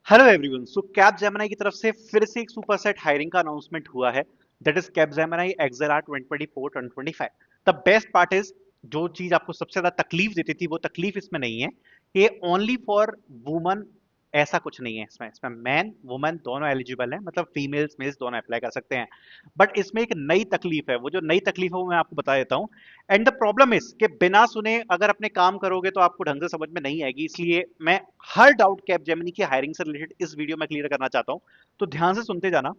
Hello everyone. सो Capgemini की तरफ से फिर से एक सुपर सेट हायरिंग का अनाउंसमेंट हुआ है। That is Capgemini XLR 2024 2025। The best part is, जो चीज आपको सबसे ज्यादा तकलीफ देती थी वो तकलीफ इसमें नहीं है। ये ओनली फॉर वुमन, ऐसा कुछ नहीं है। इसमें इसमें मैन वुमन दोनों एलिजिबल हैं, मतलब फीमेल्स मेल्स दोनों अप्लाई कर सकते हैं। बट इसमें एक नई तकलीफ है, वो जो नई तकलीफ है वो मैं आपको बता देता हूँ। एंड द प्रॉब्लम इज कि बिना सुने अगर अपने काम करोगे तो आपको ढंग से समझ में नहीं आएगी, इसलिए मैं हर डाउट कैपजेमिनी की हायरिंग से रिलेटेड इस वीडियो में क्लियर करना चाहता हूं। तो ध्यान से सुनते जाना।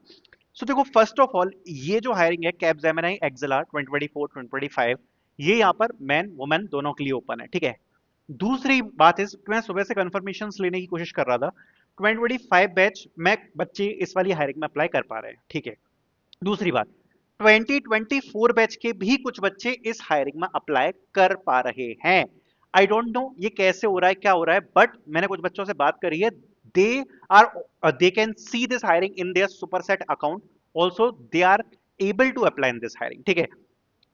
सो देखो, फर्स्ट ऑफ ऑल ये जो हायरिंग है कैपजेमिनी एक्सएलआर 2024 2025, ये यहाँ पर मैन वुमेन दोनों के लिए ओपन है, ठीक है। दूसरी बात इस, मैं सुबह से कंफर्मेशन लेने की कोशिश कर रहा था। 2025 बैच में बच्चे इस वाली हायरिंग में अप्लाई कर पा रहे हैं, ठीक है। दूसरी बात, 2024 बैच के भी कुछ बच्चे इस हायरिंग में अप्लाई कर पा रहे हैं। आई डोंट नो ये कैसे हो रहा है, क्या हो रहा है, बट मैंने कुछ बच्चों से बात करी है। They are they can see this hiring in their super set account, also they are able to apply in this hiring, ठीक है।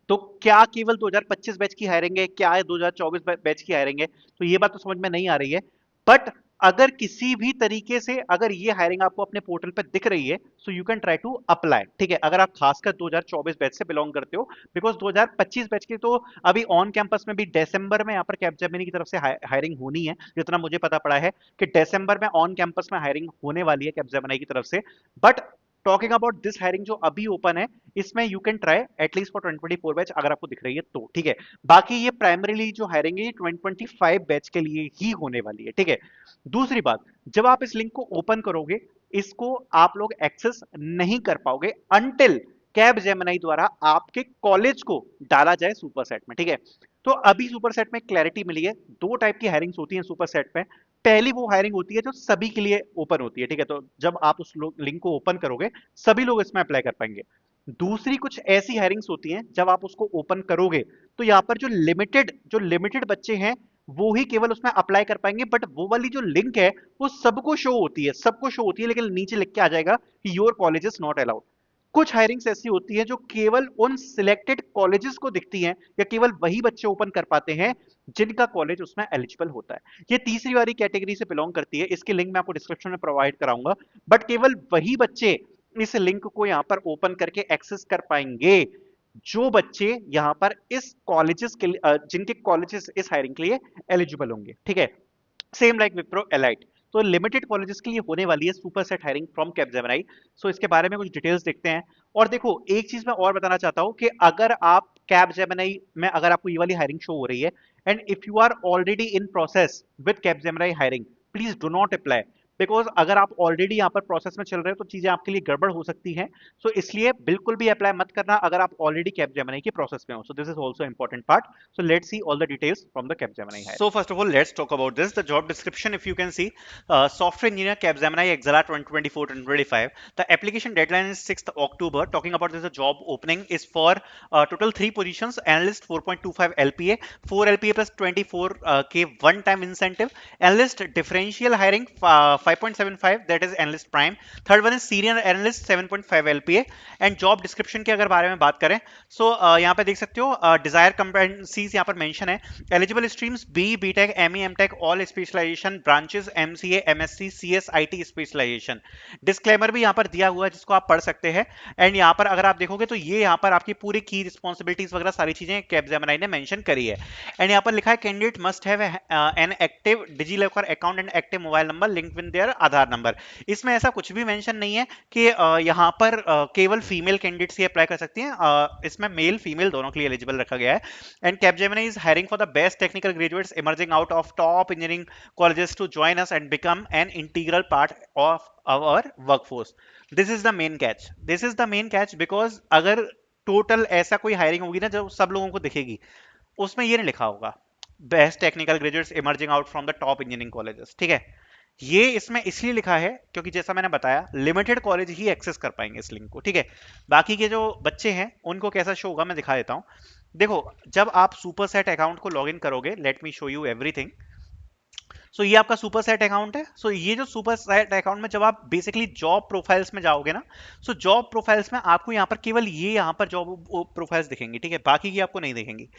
तो क्या केवल 2025 बैच की हायरिंग है, क्या है 2024 बैच की हायरिंग है, तो ये बात तो समझ में नहीं आ रही है। बट अगर किसी भी तरीके से अगर ये हायरिंग आपको अपने पोर्टल पे दिख रही है, so you can try to apply, ठीक है, अगर आप खासकर 2024 बैच से बिलोंग करते हो। बिकॉज 2025 बैच की तो अभी ऑन कैंपस में भी दिसंबर में यहाँ पर कैपजेमिनी की तरफ से हायरिंग होनी है, जितना मुझे पता पड़ा है कि दिसंबर में ऑन कैंपस में हायरिंग होने वाली है कैपजेमिनी की तरफ से। But talking about this hiring जो अभी ओपन है, इसमें you can try at least for 2024 batch, अगर आपको दिख रही है तो, ठीक है। बाकी ये प्राइमरीली जो हायरिंग है ये 2025 बैच के लिए ही होने वाली है, ठीक है। दूसरी बात, जब आप इस लिंक को ओपन करोगे, इसको आप लोग एक्सेस नहीं कर पाओगे अनटिल कैब जेमिनी द्वारा आपके कॉलेज को डाला जाए सुपर सेट में, ठीक है। तो अभी सुपर सेट में क्लैरिटी मिली है, दो टाइप की हायरिंग्स होती हैं सुपर सेट में। पहली वो हायरिंग होती है जो सभी के लिए ओपन होती है, ठीक है। तो जब आप उस लिंक को ओपन करोगे, सभी लोग इसमें अप्लाई कर पाएंगे। दूसरी कुछ ऐसी हायरिंग्स होती हैं, जब आप उसको ओपन करोगे तो यहाँ पर जो लिमिटेड बच्चे हैं वो ही केवल उसमें अप्लाई कर पाएंगे। बट वो वाली जो लिंक है वो सबको शो होती है, सबको शो होती है, लेकिन नीचे लिख के आ जाएगा कि your college is not allowed. कुछ हायरिंग्स ऐसी होती है जो केवल उन सिलेक्टेड कॉलेजेस को दिखती हैं, या केवल वही बच्चे ओपन कर पाते हैं जिनका कॉलेज उसमें एलिजिबल होता है। ये तीसरी वाली कैटेगरी से बिलोंग करती है, इसकी लिंक मैं आपको डिस्क्रिप्शन में प्रोवाइड कराऊंगा। बट केवल वही बच्चे इस लिंक को यहां पर ओपन करके एक्सेस कर पाएंगे जो बच्चे यहां पर इस कॉलेजेस के लिए जिनके कॉलेजेस इस हायरिंग के लिए एलिजिबल होंगे, ठीक है। Same like Wipro elite. तो लिमिटेड कॉलेजेस के लिए होने वाली है super set hiring from Capgemini. So इसके बारे में कुछ डिटेल्स देखते हैं। और देखो, एक चीज मैं और बताना चाहता हूं कि अगर आप कैपजेमिनी में, अगर आपको ये वाली हायरिंग शो हो रही है and if you are already in process with Capgemini hiring, please do not apply. Because अगर आप ऑलरेडी यहाँ पर प्रोसेस में चल रहे हो तो चीजें आपके लिए गड़बड़ हो सकती हैं। सो इसलिए बिल्कुल भी अप्लाई मत करना अगर आप ऑलरेडी कैपजेमिनी की प्रोसेस में हो। So this is also important part. So let's see all the details from the Capgemini hiring. So first of all, let's talk about this. The job description, if you can see, software engineer Capgemini XLR 2024-2025. The application deadline is 6th October. Talking about this, the job opening is for total 3 positions. Analyst 4.25 LPA, 4 LPA plus 24K one-time incentive. Analyst differential hiring 5.75, that is analyst prime. Third one is senior analyst 7.5 LPA. And job description के अगर बारे में बात करें, सो यहाँ पे देख सकते हो डिजायर कंपेटेंसीज यहाँ पर मेंशन है। Eligible streams B B tech M E M tech all specialization branches M C M S C C S I T specialization. Disclaimer भी यहाँ पर दिया हुआ है जिसको आप पढ़ सकते हैं। एंड यहाँ पर अगर आप देखोगे तो ये यहाँ पर आपकी पूरी की रिस्पॉन्सिबिलिटीज वगैरह सारी चीजें कैपजेमिनी ने मेंशन करी है। एंड यहाँ पर लिखा है candidate must have an active DigiLocker account and active mobile number linked with their Aadhaar number. इसमें ऐसा कुछ भी मेंशन नहीं है कि यहाँ पर केवल फीमेल कैंडिडेट्स ही अप्लाई कर सकती हैं। इसमें मेल फीमेल दोनों के लिए एलिजिबल रखा गया है। And Capgemini is hiring for the best technical graduates emerging out of top engineering colleges to join us and become an integral part of our workforce. This is the main catch, this is the main catch, because अगर total ऐसा कोई hiring होगी ना जो सब लोगों को दिखेगी, उसमें ये नहीं लिखा होगा best technical graduates emerging out from the top engineering colleges, ठीक है। ये इसमें इसलिए लिखा है क्योंकि जैसा मैंने बताया लिमिटेड कॉलेज ही एक्सेस कर पाएंगे इस लिंक को, ठीक है। बाकी के जो बच्चे हैं उनको कैसा शो होगा मैं दिखा देता हूं। देखो, जब आप सुपर सेट अकाउंट को लॉगिन करोगे, let me show you everything. So ये आपका सुपर सेट अकाउंट है। सो ये जो सुपर सेट अकाउंट में जब आप बेसिकली जॉब प्रोफाइल्स में जाओगे ना, सो जॉब प्रोफाइल्स में आपको यहाँ पर केवल ये यहाँ पर जॉब प्रोफाइल्स दिखेंगी, ठीक है, बाकी की आपको नहीं दिखेंगी।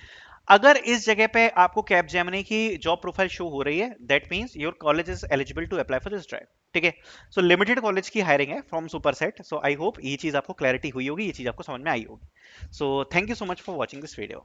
अगर इस जगह पे आपको कैप जेमिनी की जॉब प्रोफाइल शो हो रही है, that means your college is eligible to apply for this drive. ठीक है, सो लिमिटेड कॉलेज की हायरिंग है from superset. So I hope ये चीज आपको क्लैरिटी हुई होगी, ये चीज आपको समझ में आई होगी। So thank you so much for watching this video.